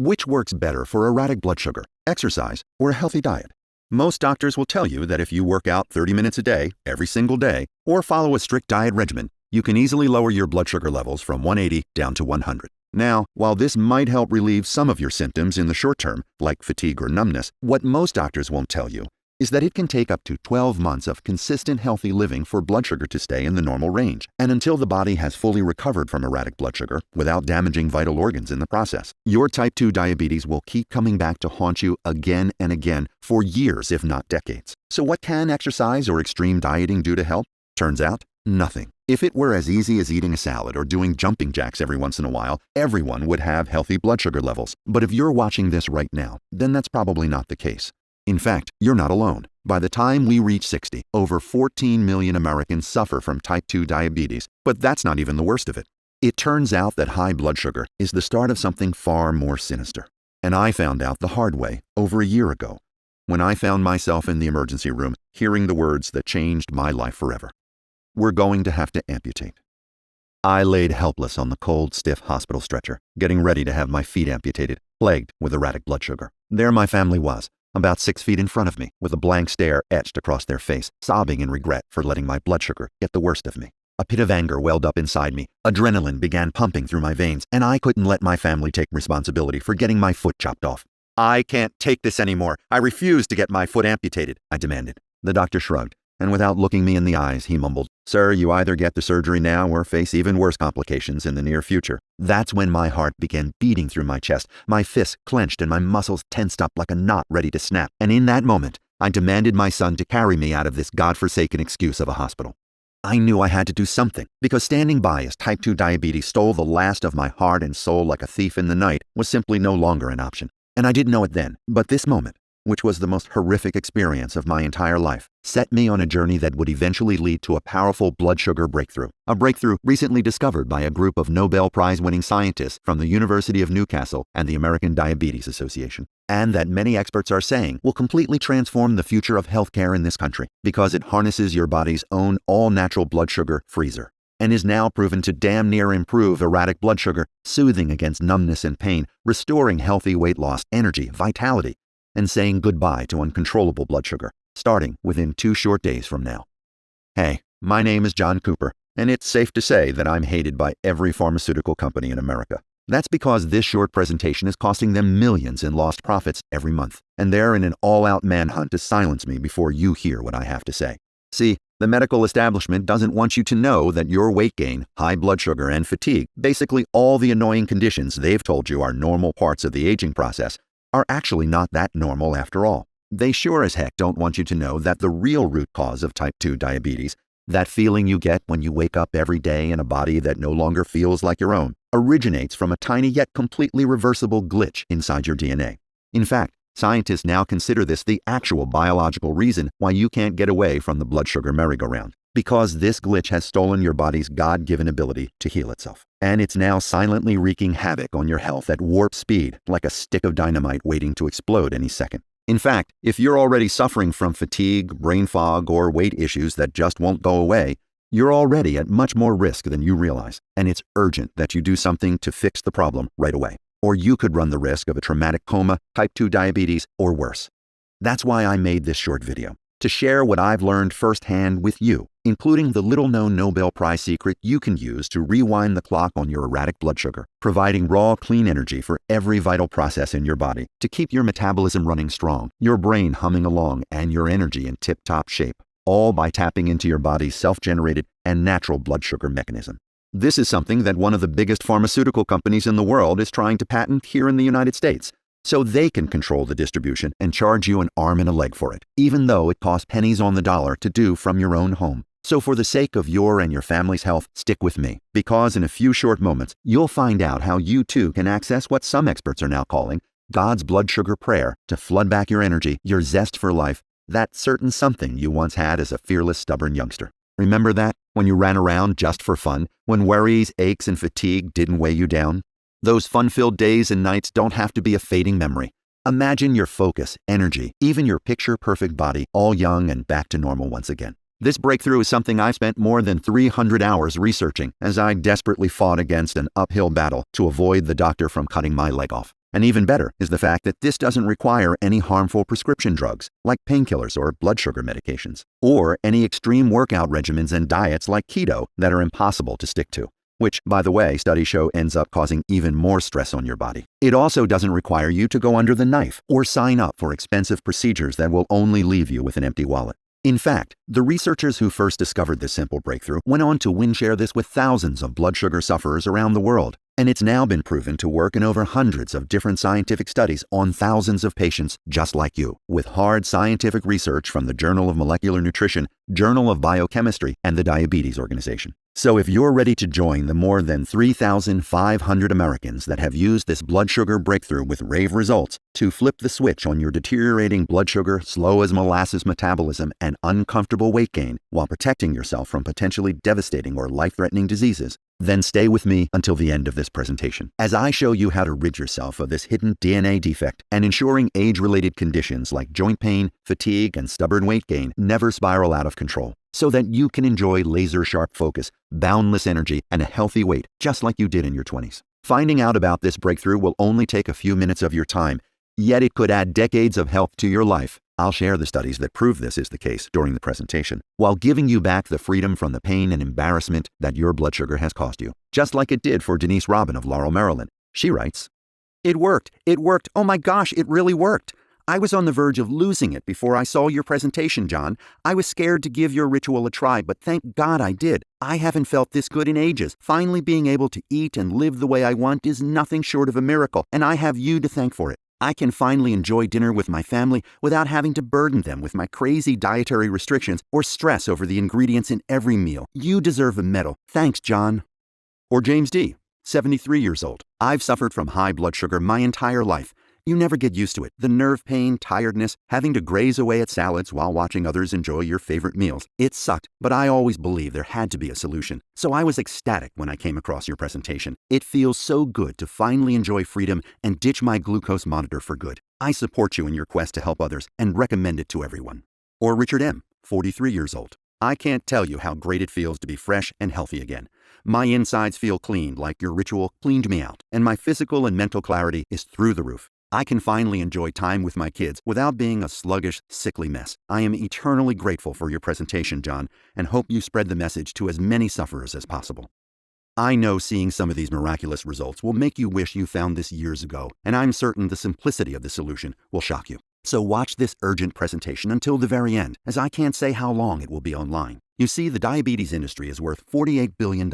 Which works better for erratic blood sugar, exercise, or a healthy diet? Most doctors will tell you that if you work out 30 minutes a day, every single day, or follow a strict diet regimen, you can easily lower your blood sugar levels from 180 down to 100. Now, while this might help relieve some of your symptoms in the short term, like fatigue or numbness, what most doctors won't tell you is that it can take up to 12 months of consistent healthy living for blood sugar to stay in the normal range, and until the body has fully recovered from erratic blood sugar without damaging vital organs in the process. Your type 2 diabetes will keep coming back to haunt you again and again for years, if not decades. So what can exercise or extreme dieting do to help? Turns out, nothing. If it were as easy as eating a salad or doing jumping jacks every once in a while, everyone would have healthy blood sugar levels. But if you're watching this right now, then that's probably not the case. In fact, you're not alone. By the time we reach 60, over 14 million Americans suffer from type 2 diabetes, but that's not even the worst of it. It turns out that high blood sugar is the start of something far more sinister. And I found out the hard way over a year ago, when I found myself in the emergency room hearing the words that changed my life forever. We're going to have to amputate. I laid helpless on the cold, stiff hospital stretcher, getting ready to have my feet amputated, plagued with erratic blood sugar. There my family was, about 6 feet in front of me, with a blank stare etched across their face, sobbing in regret for letting my blood sugar get the worst of me. A pit of anger welled up inside me, adrenaline began pumping through my veins, and I couldn't let my family take responsibility for getting my foot chopped off. "I can't take this anymore. I refuse to get my foot amputated," I demanded. The doctor shrugged, and without looking me in the eyes, he mumbled, "Sir, you either get the surgery now or face even worse complications in the near future." That's when my heart began beating through my chest, my fists clenched and my muscles tensed up like a knot ready to snap. And in that moment, I demanded my son to carry me out of this godforsaken excuse of a hospital. I knew I had to do something, because standing by as type 2 diabetes stole the last of my heart and soul like a thief in the night was simply no longer an option. And I didn't know it then, but this moment, which was the most horrific experience of my entire life, set me on a journey that would eventually lead to a powerful blood sugar breakthrough. A breakthrough recently discovered by a group of Nobel Prize-winning scientists from the University of Newcastle and the American Diabetes Association, and that many experts are saying will completely transform the future of healthcare in this country because it harnesses your body's own all-natural blood sugar freezer, and is now proven to damn near improve erratic blood sugar, soothing against numbness and pain, restoring healthy weight loss, energy, vitality, and saying goodbye to uncontrollable blood sugar, starting within 2 short days from now. Hey, my name is John Cooper, and it's safe to say that I'm hated by every pharmaceutical company in America. That's because this short presentation is costing them millions in lost profits every month, and they're in an all-out manhunt to silence me before you hear what I have to say. See, the medical establishment doesn't want you to know that your weight gain, high blood sugar, and fatigue, basically all the annoying conditions they've told you are normal parts of the aging process, are actually not that normal after all. They sure as heck don't want you to know that the real root cause of type 2 diabetes, that feeling you get when you wake up every day in a body that no longer feels like your own, originates from a tiny yet completely reversible glitch inside your DNA. In fact, scientists now consider this the actual biological reason why you can't get away from the blood sugar merry-go-round, because this glitch has stolen your body's God-given ability to heal itself. And it's now silently wreaking havoc on your health at warp speed, like a stick of dynamite waiting to explode any second. In fact, if you're already suffering from fatigue, brain fog, or weight issues that just won't go away, you're already at much more risk than you realize, and it's urgent that you do something to fix the problem right away, or you could run the risk of a traumatic coma, type 2 diabetes, or worse. That's why I made this short video, to share what I've learned firsthand with you, including the little-known Nobel Prize secret you can use to rewind the clock on your erratic blood sugar, providing raw, clean energy for every vital process in your body to keep your metabolism running strong, your brain humming along, and your energy in tip-top shape, all by tapping into your body's self-generated and natural blood sugar mechanism. This is something that one of the biggest pharmaceutical companies in the world is trying to patent here in the United States, so they can control the distribution and charge you an arm and a leg for it, even though it costs pennies on the dollar to do from your own home. So for the sake of your and your family's health, stick with me, because in a few short moments, you'll find out how you too can access what some experts are now calling God's blood sugar prayer to flood back your energy, your zest for life, that certain something you once had as a fearless, stubborn youngster. Remember that, when you ran around just for fun, when worries, aches, and fatigue didn't weigh you down? Those fun-filled days and nights don't have to be a fading memory. Imagine your focus, energy, even your picture-perfect body, all young and back to normal once again. This breakthrough is something I've spent more than 300 hours researching as I desperately fought against an uphill battle to avoid the doctor from cutting my leg off. And even better is the fact that this doesn't require any harmful prescription drugs, like painkillers or blood sugar medications, or any extreme workout regimens and diets like keto that are impossible to stick to, which, by the way, studies show ends up causing even more stress on your body. It also doesn't require you to go under the knife or sign up for expensive procedures that will only leave you with an empty wallet. In fact, the researchers who first discovered this simple breakthrough went on to win-share this with thousands of blood sugar sufferers around the world, and it's now been proven to work in over hundreds of different scientific studies on thousands of patients just like you, with hard scientific research from the Journal of Molecular Nutrition, Journal of Biochemistry, and the Diabetes Organization. So if you're ready to join the more than 3,500 Americans that have used this blood sugar breakthrough with rave results to flip the switch on your deteriorating blood sugar, slow as molasses metabolism, and uncomfortable weight gain while protecting yourself from potentially devastating or life-threatening diseases, then stay with me until the end of this presentation, as I show you how to rid yourself of this hidden DNA defect and ensuring age-related conditions like joint pain, fatigue, and stubborn weight gain never spiral out of control, so that you can enjoy laser-sharp focus, boundless energy, and a healthy weight, just like you did in your 20s. Finding out about this breakthrough will only take a few minutes of your time, yet it could add decades of health to your life. I'll share the studies that prove this is the case during the presentation, while giving you back the freedom from the pain and embarrassment that your blood sugar has cost you, just like it did for Denise Robin of Laurel, Maryland. She writes, "It worked. It worked. Oh my gosh, it really worked. I was on the verge of losing it before I saw your presentation, John. I was scared to give your ritual a try, but thank God I did. I haven't felt this good in ages. Finally being able to eat and live the way I want is nothing short of a miracle, and I have you to thank for it. I can finally enjoy dinner with my family without having to burden them with my crazy dietary restrictions or stress over the ingredients in every meal. You deserve a medal. Thanks, John." Or James D., 73 years old. "I've suffered from high blood sugar my entire life. You never get used to it. The nerve pain, tiredness, having to graze away at salads while watching others enjoy your favorite meals. It sucked, but I always believed there had to be a solution. So I was ecstatic when I came across your presentation. It feels so good to finally enjoy freedom and ditch my glucose monitor for good. I support you in your quest to help others and recommend it to everyone." Or Richard M., 43 years old. "I can't tell you how great it feels to be fresh and healthy again. My insides feel clean like your ritual cleaned me out, and my physical and mental clarity is through the roof. I can finally enjoy time with my kids without being a sluggish, sickly mess. I am eternally grateful for your presentation, John, and hope you spread the message to as many sufferers as possible." I know seeing some of these miraculous results will make you wish you found this years ago, and I'm certain the simplicity of the solution will shock you. So watch this urgent presentation until the very end, as I can't say how long it will be online. You see, the diabetes industry is worth $48 billion,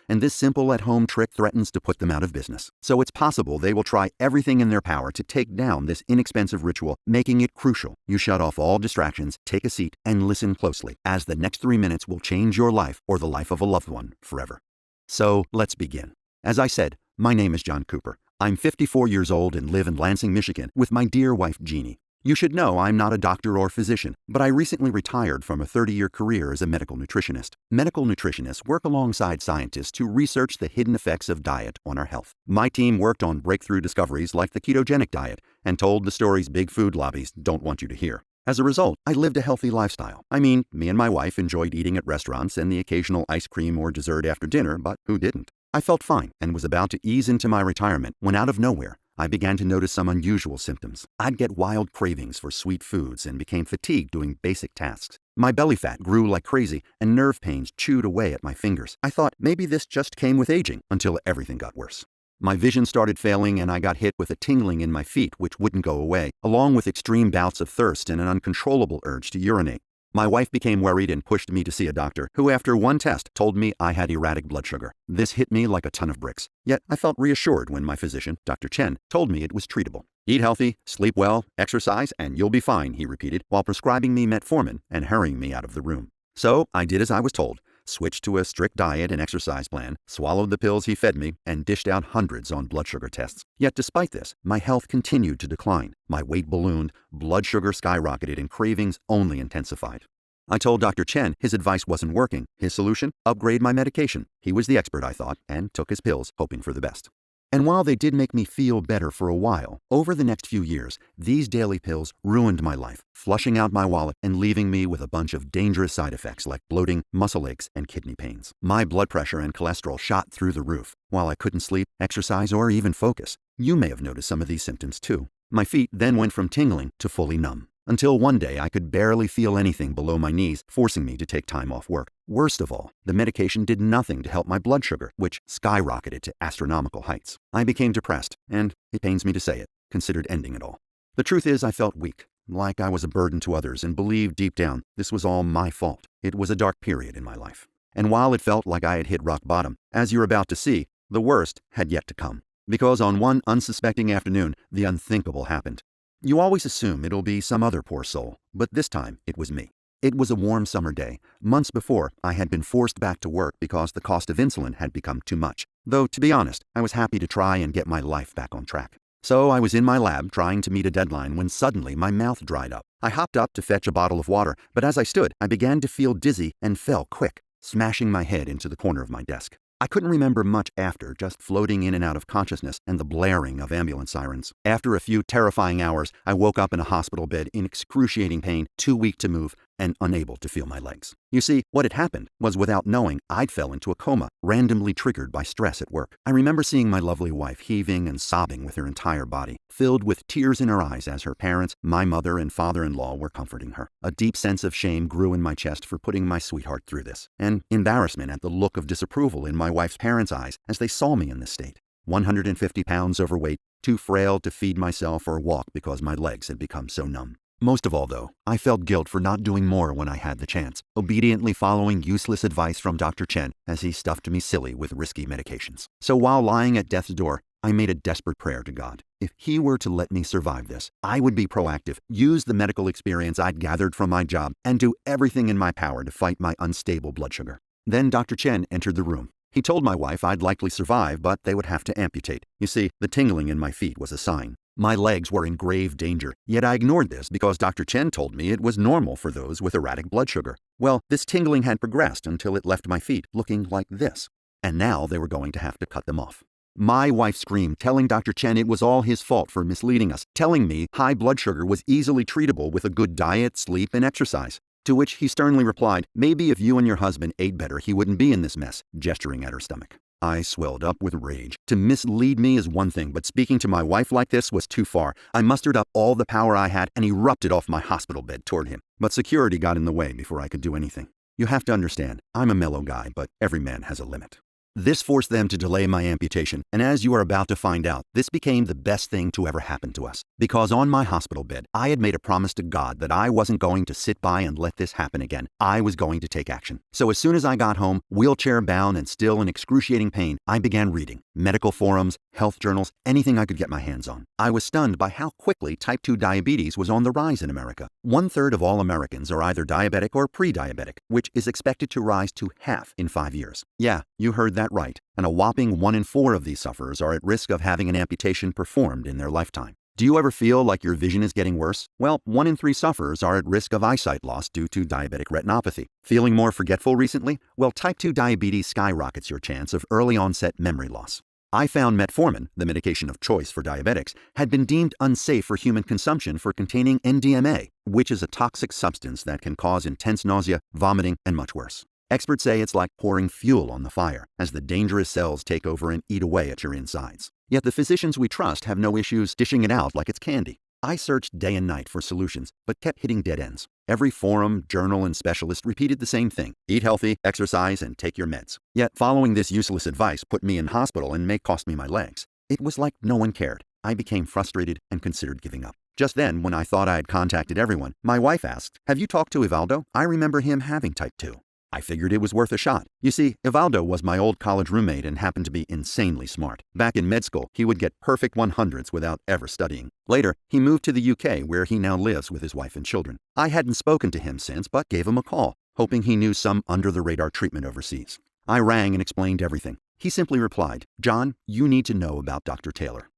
and this simple at-home trick threatens to put them out of business. So it's possible they will try everything in their power to take down this inexpensive ritual, making it crucial you shut off all distractions, take a seat, and listen closely, as the next 3 minutes will change your life or the life of a loved one forever. So let's begin. As I said, my name is John Cooper. I'm 54 years old and live in Lansing, Michigan, with my dear wife, Jeannie. You should know I'm not a doctor or physician, but I recently retired from a 30-year career as a medical nutritionist. Medical nutritionists work alongside scientists to research the hidden effects of diet on our health. My team worked on breakthrough discoveries like the ketogenic diet and told the stories big food lobbies don't want you to hear. As a result, I lived a healthy lifestyle. I mean, me and my wife enjoyed eating at restaurants and the occasional ice cream or dessert after dinner, but who didn't? I felt fine and was about to ease into my retirement when out of nowhere, I began to notice some unusual symptoms. I'd get wild cravings for sweet foods and became fatigued doing basic tasks. My belly fat grew like crazy and nerve pains chewed away at my fingers. I thought maybe this just came with aging until everything got worse. My vision started failing and I got hit with a tingling in my feet which wouldn't go away, along with extreme bouts of thirst and an uncontrollable urge to urinate. My wife became worried and pushed me to see a doctor, who after one test told me I had erratic blood sugar. This hit me like a ton of bricks. Yet I felt reassured when my physician, Dr. Chen, told me it was treatable. "Eat healthy, sleep well, exercise, and you'll be fine," he repeated, while prescribing me metformin and hurrying me out of the room. So I did as I was told, switched to a strict diet and exercise plan, swallowed the pills he fed me, and dished out hundreds on blood sugar tests. Yet despite this, my health continued to decline. My weight ballooned, blood sugar skyrocketed, and cravings only intensified. I told Dr. Chen his advice wasn't working. His solution? Upgrade my medication. He was the expert, I thought, and took his pills, hoping for the best. And while they did make me feel better for a while, over the next few years, these daily pills ruined my life, flushing out my wallet and leaving me with a bunch of dangerous side effects like bloating, muscle aches, and kidney pains. My blood pressure and cholesterol shot through the roof, while I couldn't sleep, exercise, or even focus. You may have noticed some of these symptoms too. My feet then went from tingling to fully numb, until one day I could barely feel anything below my knees, forcing me to take time off work. Worst of all, the medication did nothing to help my blood sugar, which skyrocketed to astronomical heights. I became depressed, and, it pains me to say it, considered ending it all. The truth is I felt weak, like I was a burden to others, and believed deep down this was all my fault. It was a dark period in my life. And while it felt like I had hit rock bottom, as you're about to see, the worst had yet to come. Because on one unsuspecting afternoon, the unthinkable happened. You always assume it'll be some other poor soul, but this time it was me. It was a warm summer day. Months before, I had been forced back to work because the cost of insulin had become too much. Though, to be honest, I was happy to try and get my life back on track. So I was in my lab trying to meet a deadline when suddenly my mouth dried up. I hopped up to fetch a bottle of water, but as I stood, I began to feel dizzy and fell quick, smashing my head into the corner of my desk. I couldn't remember much after, just floating in and out of consciousness and the blaring of ambulance sirens. After a few terrifying hours, I woke up in a hospital bed in excruciating pain, too weak to move, and unable to feel my legs. You see, what had happened was, without knowing, I'd fell into a coma, randomly triggered by stress at work. I remember seeing my lovely wife heaving and sobbing with her entire body, filled with tears in her eyes as her parents, my mother and father-in-law, were comforting her. A deep sense of shame grew in my chest for putting my sweetheart through this, and embarrassment at the look of disapproval in my wife's parents' eyes as they saw me in this state. 150 pounds overweight, too frail to feed myself or walk because my legs had become so numb. Most of all, though, I felt guilt for not doing more when I had the chance, obediently following useless advice from Dr. Chen as he stuffed me silly with risky medications. So while lying at death's door, I made a desperate prayer to God. If he were to let me survive this, I would be proactive, use the medical experience I'd gathered from my job, and do everything in my power to fight my unstable blood sugar. Then Dr. Chen entered the room. He told my wife I'd likely survive, but they would have to amputate. You see, the tingling in my feet was a sign. My legs were in grave danger, yet I ignored this because Dr. Chen told me it was normal for those with erratic blood sugar. Well, this tingling had progressed until it left my feet looking like this, and now they were going to have to cut them off. My wife screamed, telling Dr. Chen it was all his fault for misleading us, telling me high blood sugar was easily treatable with a good diet, sleep, and exercise. To which he sternly replied, maybe if you and your husband ate better, he wouldn't be in this mess, gesturing at her stomach. I swelled up with rage. To mislead me is one thing, but speaking to my wife like this was too far. I mustered up all the power I had and erupted off my hospital bed toward him. But security got in the way before I could do anything. You have to understand, I'm a mellow guy, but every man has a limit. This forced them to delay my amputation, and as you are about to find out, this became the best thing to ever happen to us. Because on my hospital bed, I had made a promise to God that I wasn't going to sit by and let this happen again. I was going to take action. So as soon as I got home, wheelchair-bound and still in excruciating pain, I began reading. Medical forums, health journals, anything I could get my hands on. I was stunned by how quickly type 2 diabetes was on the rise in America. 1/3 of all Americans are either diabetic or pre-diabetic, which is expected to rise to half in 5 years. Yeah, you heard that right. And a whopping 1 in 4 of these sufferers are at risk of having an amputation performed in their lifetime. Do you ever feel like your vision is getting worse? Well, 1 in 3 sufferers are at risk of eyesight loss due to diabetic retinopathy. Feeling more forgetful recently? Well, type 2 diabetes skyrockets your chance of early onset memory loss. I found metformin, the medication of choice for diabetics, had been deemed unsafe for human consumption for containing NDMA, which is a toxic substance that can cause intense nausea, vomiting, and much worse. Experts say it's like pouring fuel on the fire, as the dangerous cells take over and eat away at your insides. Yet the physicians we trust have no issues dishing it out like it's candy. I searched day and night for solutions, but kept hitting dead ends. Every forum, journal, and specialist repeated the same thing: eat healthy, exercise, and take your meds. Yet following this useless advice put me in hospital and may cost me my legs. It was like no one cared. I became frustrated and considered giving up. Just then, when I thought I had contacted everyone, my wife asked, "Have you talked to Ivaldo? I remember him having type 2. I figured it was worth a shot. You see, Ivaldo was my old college roommate and happened to be insanely smart. Back in med school, he would get perfect 100s without ever studying. Later, he moved to the UK, where he now lives with his wife and children. I hadn't spoken to him since, but gave him a call, hoping he knew some under-the-radar treatment overseas. I rang and explained everything. He simply replied, "John, you need to know about Dr. Taylor."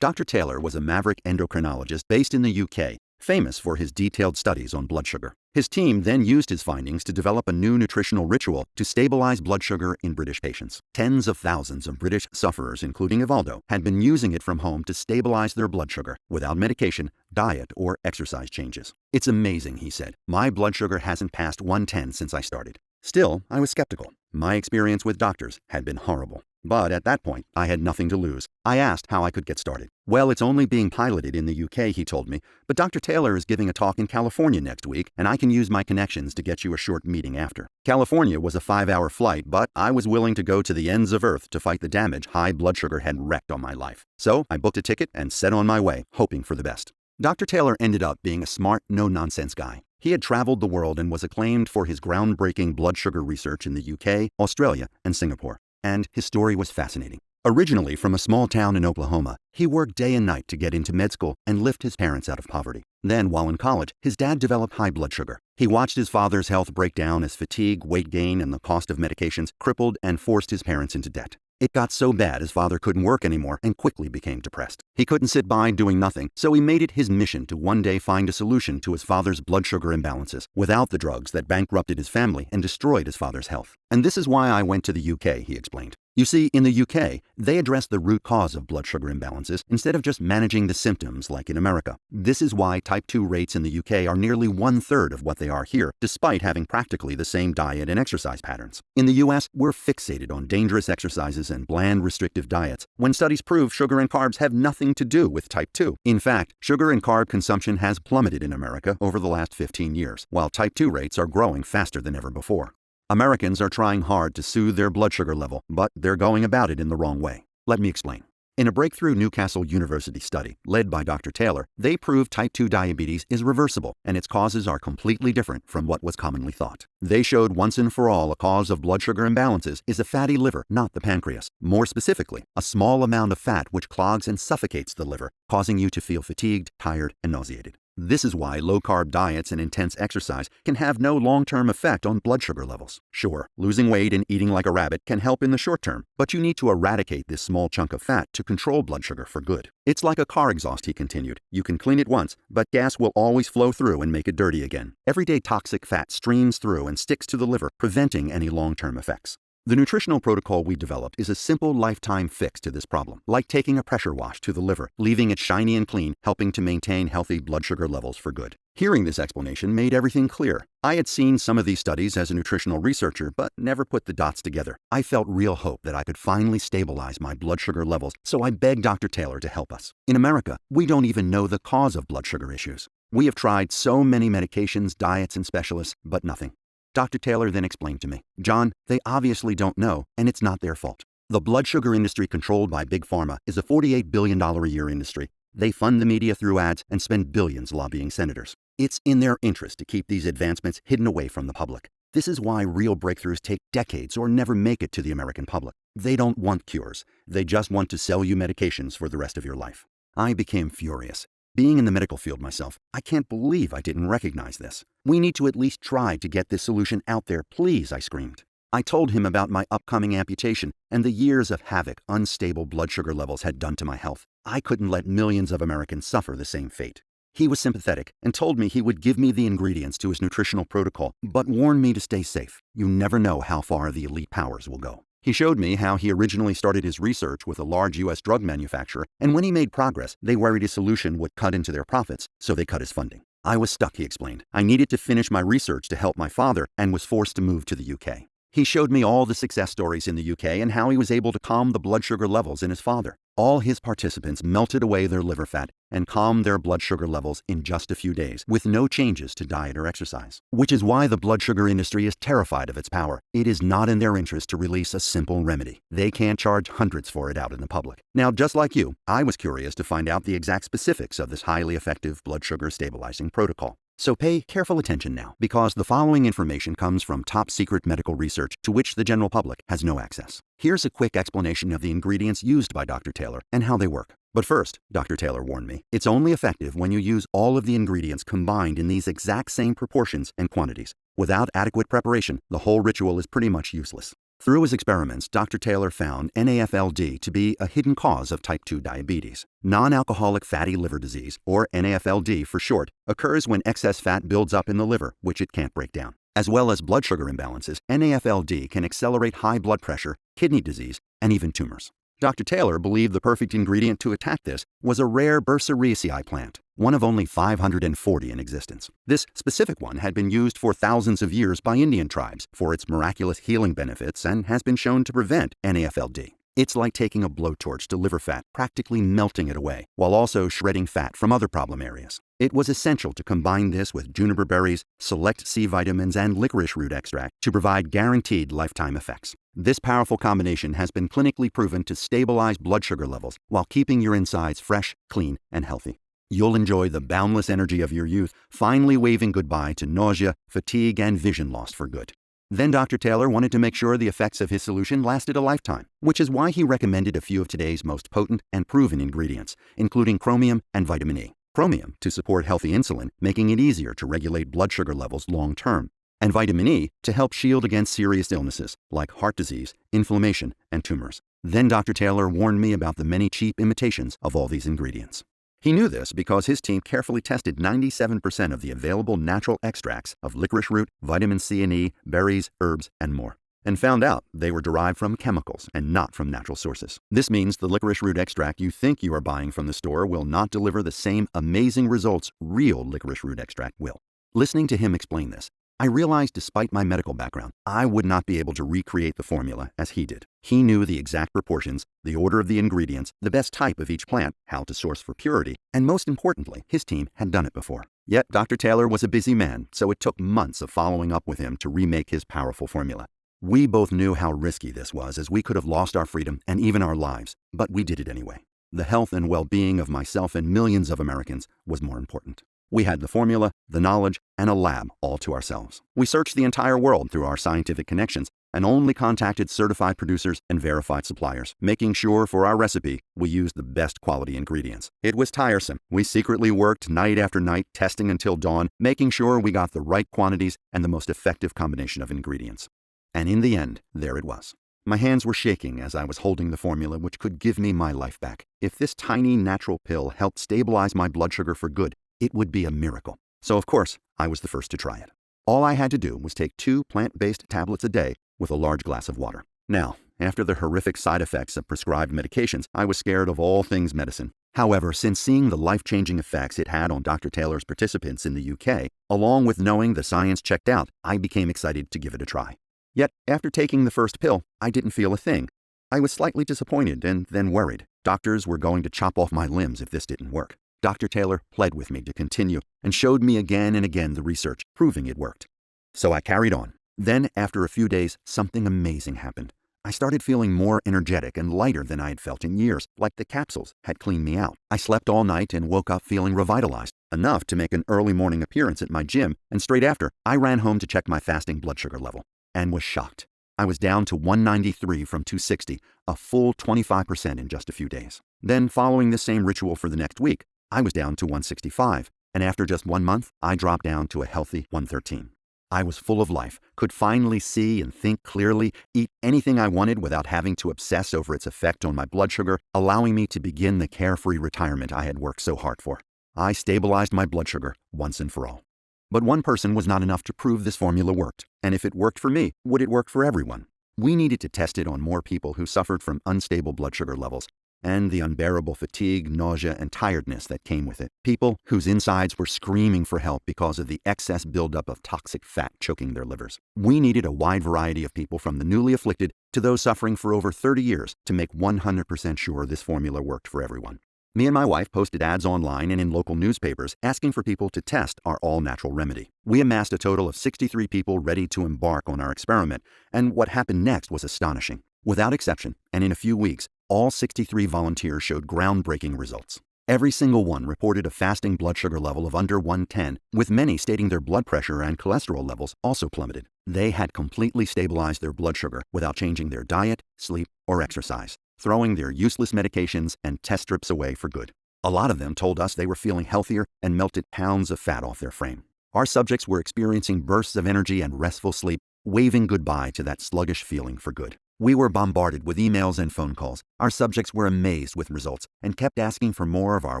Dr. Taylor was a maverick endocrinologist based in the UK, famous for his detailed studies on blood sugar. His team then used his findings to develop a new nutritional ritual to stabilize blood sugar in British patients. Tens of thousands of British sufferers, including Evaldo, had been using it from home to stabilize their blood sugar without medication, diet, or exercise changes. "It's amazing," he said. "My blood sugar hasn't passed 110 since I started." Still, I was skeptical. My experience with doctors had been horrible. But at that point, I had nothing to lose. I asked how I could get started. "Well, it's only being piloted in the UK, he told me, "but Dr. Taylor is giving a talk in California next week, and I can use my connections to get you a short meeting after." California was a 5-hour flight, but I was willing to go to the ends of Earth to fight the damage high blood sugar had wreaked on my life. So I booked a ticket and set on my way, hoping for the best. Dr. Taylor ended up being a smart, no-nonsense guy. He had traveled the world and was acclaimed for his groundbreaking blood sugar research in the UK, Australia, and Singapore. And his story was fascinating. Originally from a small town in Oklahoma, he worked day and night to get into med school and lift his parents out of poverty. Then, while in college, his dad developed high blood sugar. He watched his father's health break down as fatigue, weight gain, and the cost of medications crippled and forced his parents into debt. It got so bad his father couldn't work anymore and quickly became depressed. He couldn't sit by doing nothing, so he made it his mission to one day find a solution to his father's blood sugar imbalances without the drugs that bankrupted his family and destroyed his father's health. "And this is why I went to the UK, he explained. "You see, in the UK, they address the root cause of blood sugar imbalances instead of just managing the symptoms like in America. This is why type 2 rates in the UK are nearly 1/3 of what they are here, despite having practically the same diet and exercise patterns. In the US, we're fixated on dangerous exercises and bland, restrictive diets, when studies prove sugar and carbs have nothing to do with type 2. In fact, sugar and carb consumption has plummeted in America over the last 15 years, while type 2 rates are growing faster than ever before. Americans are trying hard to soothe their blood sugar level, but they're going about it in the wrong way. Let me explain. In a breakthrough Newcastle University study led by Dr. Taylor, they proved type 2 diabetes is reversible and its causes are completely different from what was commonly thought. They showed once and for all a cause of blood sugar imbalances is a fatty liver, not the pancreas. More specifically, a small amount of fat which clogs and suffocates the liver, causing you to feel fatigued, tired, and nauseated. This is why low-carb diets and intense exercise can have no long-term effect on blood sugar levels. Sure, losing weight and eating like a rabbit can help in the short term, but you need to eradicate this small chunk of fat to control blood sugar for good. It's like a car exhaust, he continued. You can clean it once, but gas will always flow through and make it dirty again. Everyday toxic fat streams through and sticks to the liver, preventing any long-term effects. The nutritional protocol we developed is a simple lifetime fix to this problem, like taking a pressure wash to the liver, leaving it shiny and clean, helping to maintain healthy blood sugar levels for good. Hearing this explanation made everything clear. I had seen some of these studies as a nutritional researcher, but never put the dots together. I felt real hope that I could finally stabilize my blood sugar levels, so I begged Dr. Taylor to help us. In America, we don't even know the cause of blood sugar issues. We have tried so many medications, diets, and specialists, but nothing. Dr. Taylor then explained to me, "John, they obviously don't know, and it's not their fault. The blood sugar industry controlled by Big Pharma is a $48 billion a year industry. They fund the media through ads and spend billions lobbying senators. It's in their interest to keep these advancements hidden away from the public. This is why real breakthroughs take decades or never make it to the American public. They don't want cures. They just want to sell you medications for the rest of your life." I became furious. Being in the medical field myself, I can't believe I didn't recognize this. "We need to at least try to get this solution out there, please," I screamed. I told him about my upcoming amputation and the years of havoc unstable blood sugar levels had done to my health. I couldn't let millions of Americans suffer the same fate. He was sympathetic and told me he would give me the ingredients to his nutritional protocol, but warned me to stay safe. You never know how far the elite powers will go. He showed me how he originally started his research with a large U.S. drug manufacturer, and when he made progress, they worried his solution would cut into their profits, so they cut his funding. I was stuck, he explained. I needed to finish my research to help my father and was forced to move to the UK. He showed me all the success stories in the UK and how he was able to calm the blood sugar levels in his father. All his participants melted away their liver fat and calmed their blood sugar levels in just a few days with no changes to diet or exercise. Which is why the blood sugar industry is terrified of its power. It is not in their interest to release a simple remedy. They can't charge hundreds for it out in the public. Now, just like you, I was curious to find out the exact specifics of this highly effective blood sugar stabilizing protocol. So pay careful attention now, because the following information comes from top secret medical research to which the general public has no access. Here's a quick explanation of the ingredients used by Dr. Taylor and how they work. But first, Dr. Taylor warned me, it's only effective when you use all of the ingredients combined in these exact same proportions and quantities. Without adequate preparation, the whole ritual is pretty much useless. Through his experiments, Dr. Taylor found NAFLD to be a hidden cause of type 2 diabetes. Non-alcoholic fatty liver disease, or NAFLD for short, occurs when excess fat builds up in the liver, which it can't break down. As well as blood sugar imbalances, NAFLD can accelerate high blood pressure, kidney disease, and even tumors. Dr. Taylor believed the perfect ingredient to attack this was a rare Burseraceae plant, one of only 540 in existence. This specific one had been used for thousands of years by Indian tribes for its miraculous healing benefits and has been shown to prevent NAFLD. It's like taking a blowtorch to liver fat, practically melting it away, while also shredding fat from other problem areas. It was essential to combine this with juniper berries, select C vitamins, and licorice root extract to provide guaranteed lifetime effects. This powerful combination has been clinically proven to stabilize blood sugar levels while keeping your insides fresh, clean, and healthy. You'll enjoy the boundless energy of your youth, finally waving goodbye to nausea, fatigue, and vision loss for good. Then Dr. Taylor wanted to make sure the effects of his solution lasted a lifetime, which is why he recommended a few of today's most potent and proven ingredients, including chromium and vitamin E. Chromium to support healthy insulin, making it easier to regulate blood sugar levels long term, and vitamin E to help shield against serious illnesses like heart disease, inflammation, and tumors. Then Dr. Taylor warned me about the many cheap imitations of all these ingredients. He knew this because his team carefully tested 97% of the available natural extracts of licorice root, vitamin C and E, berries, herbs, and more, and found out they were derived from chemicals and not from natural sources. This means the licorice root extract you think you are buying from the store will not deliver the same amazing results real licorice root extract will. Listening to him explain this, I realized despite my medical background, I would not be able to recreate the formula as he did. He knew the exact proportions, the order of the ingredients, the best type of each plant, how to source for purity, and most importantly, his team had done it before. Yet Dr. Taylor was a busy man, so it took months of following up with him to remake his powerful formula. We both knew how risky this was, as we could have lost our freedom and even our lives, but we did it anyway. The health and well-being of myself and millions of Americans was more important. We had the formula, the knowledge, and a lab all to ourselves. We searched the entire world through our scientific connections and only contacted certified producers and verified suppliers, making sure for our recipe we used the best quality ingredients. It was tiresome. We secretly worked night after night, testing until dawn, making sure we got the right quantities and the most effective combination of ingredients. And in the end, there it was. My hands were shaking as I was holding the formula which could give me my life back. If this tiny natural pill helped stabilize my blood sugar for good, it would be a miracle. So of course, I was the first to try it. All I had to do was take 2 plant-based tablets a day with a large glass of water. Now, after the horrific side effects of prescribed medications, I was scared of all things medicine. However, since seeing the life-changing effects it had on Dr. Taylor's participants in the UK, along with knowing the science checked out, I became excited to give it a try. Yet, after taking the first pill, I didn't feel a thing. I was slightly disappointed and then worried. Doctors were going to chop off my limbs if this didn't work. Dr. Taylor pled with me to continue and showed me again and again the research, proving it worked. So I carried on. Then, after a few days, something amazing happened. I started feeling more energetic and lighter than I had felt in years, like the capsules had cleaned me out. I slept all night and woke up feeling revitalized, enough to make an early morning appearance at my gym, and straight after, I ran home to check my fasting blood sugar level, and was shocked. I was down to 193 from 260, a full 25% in just a few days. Then, following this same ritual for the next week, I was down to 165, and after just 1 month, I dropped down to a healthy 113. I was full of life, could finally see and think clearly, eat anything I wanted without having to obsess over its effect on my blood sugar, allowing me to begin the carefree retirement I had worked so hard for. I stabilized my blood sugar once and for all. But one person was not enough to prove this formula worked, and if it worked for me, would it work for everyone? We needed to test it on more people who suffered from unstable blood sugar levels, and the unbearable fatigue, nausea, and tiredness that came with it. People whose insides were screaming for help because of the excess buildup of toxic fat choking their livers. We needed a wide variety of people from the newly afflicted to those suffering for over 30 years to make 100% sure this formula worked for everyone. Me and my wife posted ads online and in local newspapers asking for people to test our all-natural remedy. We amassed a total of 63 people ready to embark on our experiment, and what happened next was astonishing. Without exception, and in a few weeks, all 63 volunteers showed groundbreaking results. Every single one reported a fasting blood sugar level of under 110, with many stating their blood pressure and cholesterol levels also plummeted. They had completely stabilized their blood sugar without changing their diet, sleep, or exercise, throwing their useless medications and test strips away for good. A lot of them told us they were feeling healthier and melted pounds of fat off their frame. Our subjects were experiencing bursts of energy and restful sleep waving goodbye to that sluggish feeling for good. We were bombarded with emails and phone calls. Our subjects were amazed with results and kept asking for more of our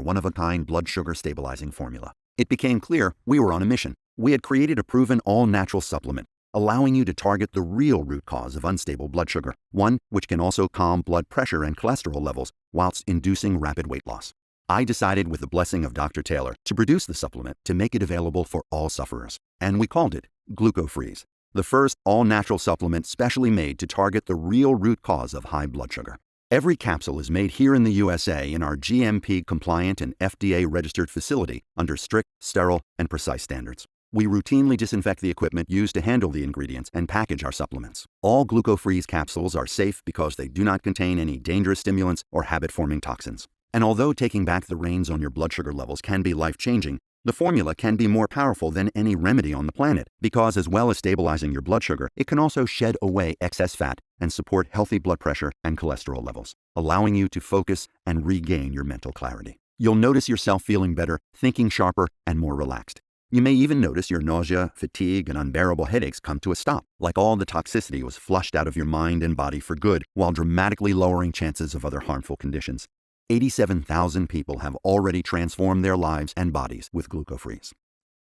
one-of-a-kind blood sugar stabilizing formula. It became clear we were on a mission. We had created a proven all-natural supplement, allowing you to target the real root cause of unstable blood sugar, one which can also calm blood pressure and cholesterol levels whilst inducing rapid weight loss. I decided, with the blessing of Dr. Taylor, to produce the supplement to make it available for all sufferers, and we called it Gluco Freeze, the first all-natural supplement specially made to target the real root cause of high blood sugar. Every capsule is made here in the USA in our GMP-compliant and FDA-registered facility under strict, sterile, and precise standards. We routinely disinfect the equipment used to handle the ingredients and package our supplements. All Gluco Freeze capsules are safe because they do not contain any dangerous stimulants or habit-forming toxins. And although taking back the reins on your blood sugar levels can be life-changing, the formula can be more powerful than any remedy on the planet because, as well as stabilizing your blood sugar, it can also shed away excess fat and support healthy blood pressure and cholesterol levels, allowing you to focus and regain your mental clarity. You'll notice yourself feeling better, thinking sharper, and more relaxed. You may even notice your nausea, fatigue, and unbearable headaches come to a stop, like all the toxicity was flushed out of your mind and body for good, while dramatically lowering chances of other harmful conditions. 87,000 people have already transformed their lives and bodies with Gluco Freeze.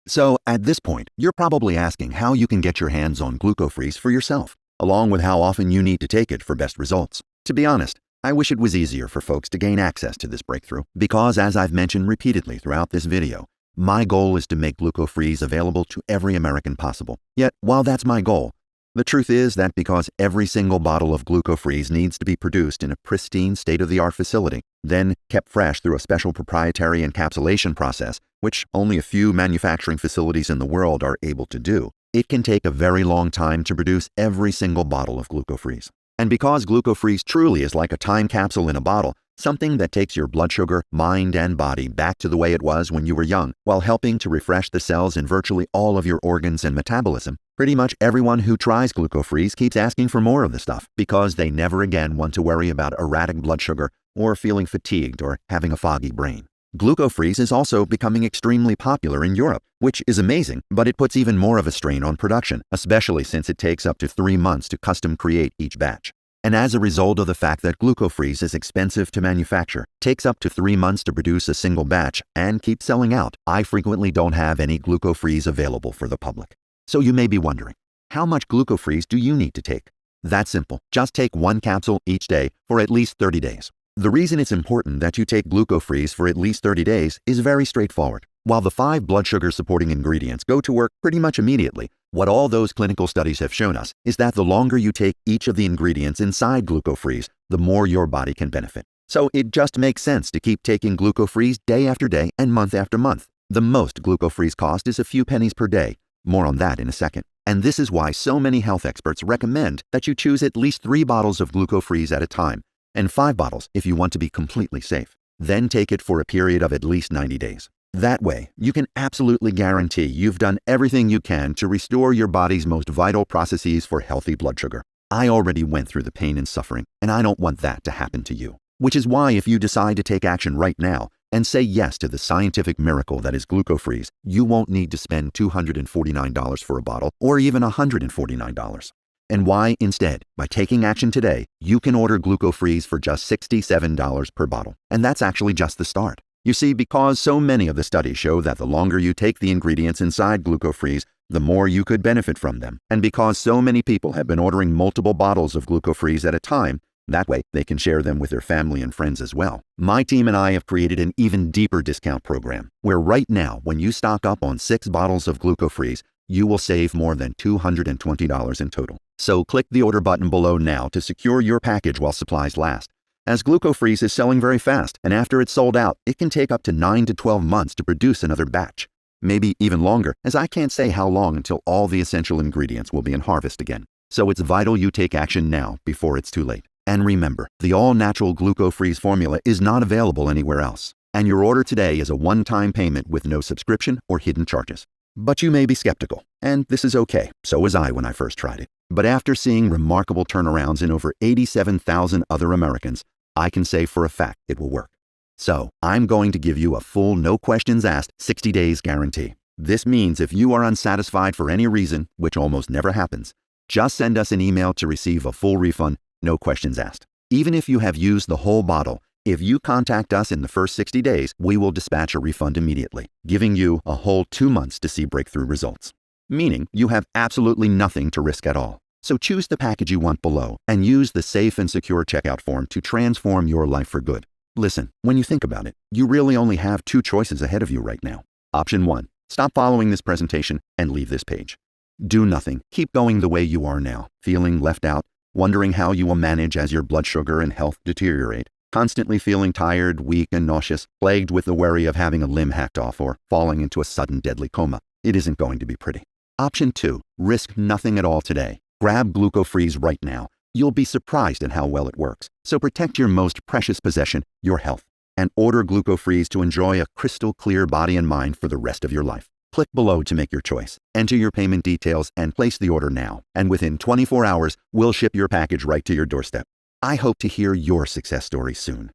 So, at this point, you're probably asking how you can get your hands on Gluco Freeze for yourself, along with how often you need to take it for best results. To be honest, I wish it was easier for folks to gain access to this breakthrough, because as I've mentioned repeatedly throughout this video, my goal is to make Gluco Freeze available to every American possible. Yet, while that's my goal, the truth is that because every single bottle of Gluco Freeze needs to be produced in a pristine state-of-the-art facility, then kept fresh through a special proprietary encapsulation process, which only a few manufacturing facilities in the world are able to do, it can take a very long time to produce every single bottle of Gluco Freeze. And because Gluco Freeze truly is like a time capsule in a bottle, something that takes your blood sugar, mind, and body back to the way it was when you were young, while helping to refresh the cells in virtually all of your organs and metabolism, pretty much everyone who tries Gluco Freeze keeps asking for more of the stuff because they never again want to worry about erratic blood sugar or feeling fatigued or having a foggy brain. Gluco Freeze is also becoming extremely popular in Europe, which is amazing, but it puts even more of a strain on production, especially since it takes up to 3 months to custom create each batch. And as a result of the fact that Gluco Freeze is expensive to manufacture, takes up to 3 months to produce a single batch, and keeps selling out, I frequently don't have any Gluco Freeze available for the public. So you may be wondering, how much Gluco Freeze do you need to take? That's simple. Just take 1 capsule each day for at least 30 days. The reason it's important that you take Gluco Freeze for at least 30 days is very straightforward. While the 5 blood sugar supporting ingredients go to work pretty much immediately, what all those clinical studies have shown us is that the longer you take each of the ingredients inside Gluco Freeze, the more your body can benefit. So it just makes sense to keep taking Gluco Freeze day after day and month after month. The most Gluco Freeze cost is a few pennies per day. More on that in a second. And this is why so many health experts recommend that you choose at least 3 bottles of Gluco Freeze at a time, and 5 bottles if you want to be completely safe. Then take it for a period of at least 90 days. That way, you can absolutely guarantee you've done everything you can to restore your body's most vital processes for healthy blood sugar. I already went through the pain and suffering, and I don't want that to happen to you. Which is why if you decide to take action right now and say yes to the scientific miracle that is Gluco Freeze, you won't need to spend $249 for a bottle or even $149. And why, instead, by taking action today, you can order Gluco Freeze for just $67 per bottle. And that's actually just the start. You see, because so many of the studies show that the longer you take the ingredients inside Gluco Freeze, the more you could benefit from them. And because so many people have been ordering multiple bottles of Gluco Freeze at a time, that way they can share them with their family and friends as well. My team and I have created an even deeper discount program, where right now, when you stock up on 6 bottles of Gluco Freeze, you will save more than $220 in total. So click the order button below now to secure your package while supplies last. As Gluco Freeze is selling very fast, and after it's sold out, it can take up to 9 to 12 months to produce another batch. Maybe even longer, as I can't say how long until all the essential ingredients will be in harvest again. So it's vital you take action now before it's too late. And remember, the all-natural Gluco Freeze formula is not available anywhere else. And your order today is a one-time payment with no subscription or hidden charges. But you may be skeptical, and this is okay. So was I when I first tried it. But after seeing remarkable turnarounds in over 87,000 other Americans, I can say for a fact it will work. So I'm going to give you a full, no questions asked, 60 days guarantee. This means if you are unsatisfied for any reason, which almost never happens, Just send us an email to receive a full refund, no questions asked. Even if you have used the whole bottle, if you contact us in the first 60 days, we will dispatch a refund immediately, giving you a whole 2 months to see breakthrough results. Meaning you have absolutely nothing to risk at all. So choose the package you want below and use the safe and secure checkout form to transform your life for good. Listen, when you think about it, you really only have 2 choices ahead of you right now. Option 1, stop following this presentation and leave this page. Do nothing. Keep going the way you are now, feeling left out, wondering how you will manage as your blood sugar and health deteriorate, constantly feeling tired, weak, and nauseous, plagued with the worry of having a limb hacked off or falling into a sudden deadly coma. It isn't going to be pretty. Option 2, risk nothing at all today. Grab Gluco Freeze right now. You'll be surprised at how well it works. So protect your most precious possession, your health, and order Gluco Freeze to enjoy a crystal clear body and mind for the rest of your life. Click below to make your choice. Enter your payment details and place the order now. And within 24 hours, we'll ship your package right to your doorstep. I hope to hear your success story soon.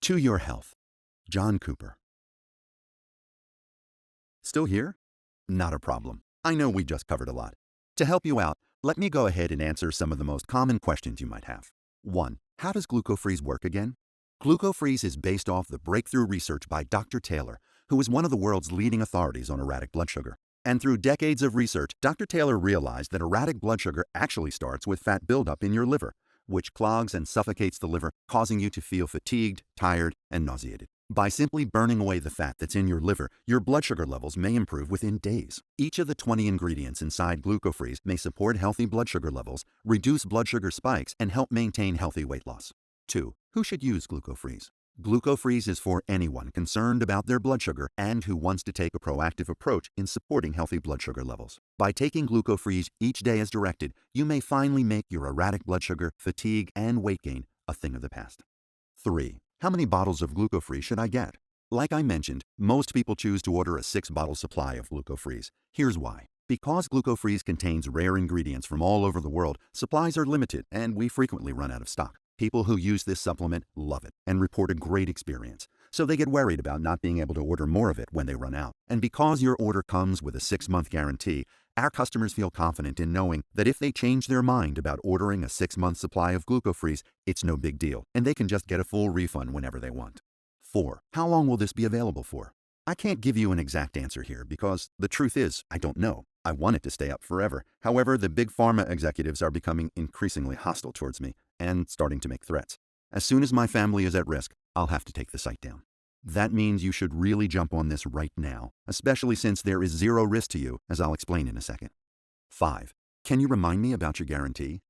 To your health, John Cooper. Still here? Not a problem. I know we just covered a lot. To help you out, let me go ahead and answer some of the most common questions you might have. 1. How does Gluco Freeze work again? Gluco Freeze is based off the breakthrough research by Dr. Taylor, who is one of the world's leading authorities on erratic blood sugar. And through decades of research, Dr. Taylor realized that erratic blood sugar actually starts with fat buildup in your liver, which clogs and suffocates the liver, causing you to feel fatigued, tired, and nauseated. By simply burning away the fat that's in your liver, your blood sugar levels may improve within days. Each of the 20 ingredients inside Gluco Freeze may support healthy blood sugar levels, reduce blood sugar spikes, and help maintain healthy weight loss. 2. Who should use Gluco Freeze? Gluco Freeze is for anyone concerned about their blood sugar and who wants to take a proactive approach in supporting healthy blood sugar levels. By taking Gluco Freeze each day as directed, you may finally make your erratic blood sugar, fatigue, and weight gain a thing of the past. 3. How many bottles of Gluco Freeze should I get? Like I mentioned, most people choose to order a 6-bottle supply of Gluco Freeze. Here's why. Because Gluco Freeze contains rare ingredients from all over the world, supplies are limited and we frequently run out of stock. People who use this supplement love it and report a great experience, so they get worried about not being able to order more of it when they run out. And because your order comes with a 6-month guarantee, our customers feel confident in knowing that if they change their mind about ordering a 6-month supply of Gluco Freeze, it's no big deal, and they can just get a full refund whenever they want. 4. How long will this be available for? I can't give you an exact answer here because the truth is, I don't know. I want it to stay up forever. However, the big pharma executives are becoming increasingly hostile towards me and starting to make threats. As soon as my family is at risk, I'll have to take the site down. That means you should really jump on this right now, especially since there is zero risk to you, as I'll explain in a second. 5. Can you remind me about your guarantee?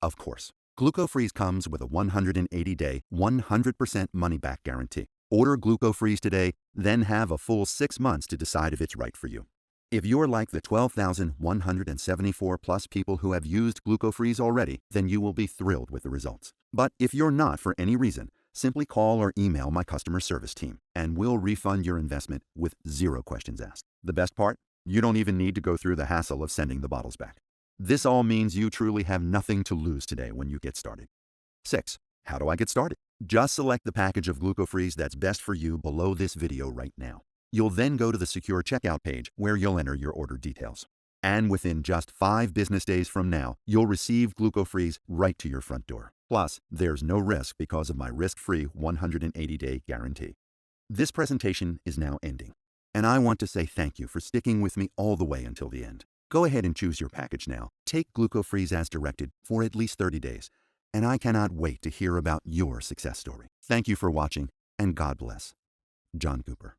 Of course. Gluco Freeze comes with a 180-day, 100% money-back guarantee. Order Gluco Freeze today, then have a full 6 months to decide if it's right for you. If you're like the 12,174 plus people who have used Gluco Freeze already, then you will be thrilled with the results. But if you're not for any reason, simply call or email my customer service team, and we'll refund your investment with 0 questions asked. The best part? You don't even need to go through the hassle of sending the bottles back. This all means you truly have nothing to lose today when you get started. 6. How do I get started? Just select the package of Gluco Freeze that's best for you below this video right now. You'll then go to the secure checkout page where you'll enter your order details. And within just 5 business days from now, you'll receive Gluco Freeze right to your front door. Plus, there's no risk because of my risk-free 180-day guarantee. This presentation is now ending, and I want to say thank you for sticking with me all the way until the end. Go ahead and choose your package now. Take Gluco Freeze as directed for at least 30 days, and I cannot wait to hear about your success story. Thank you for watching, and God bless. John Cooper.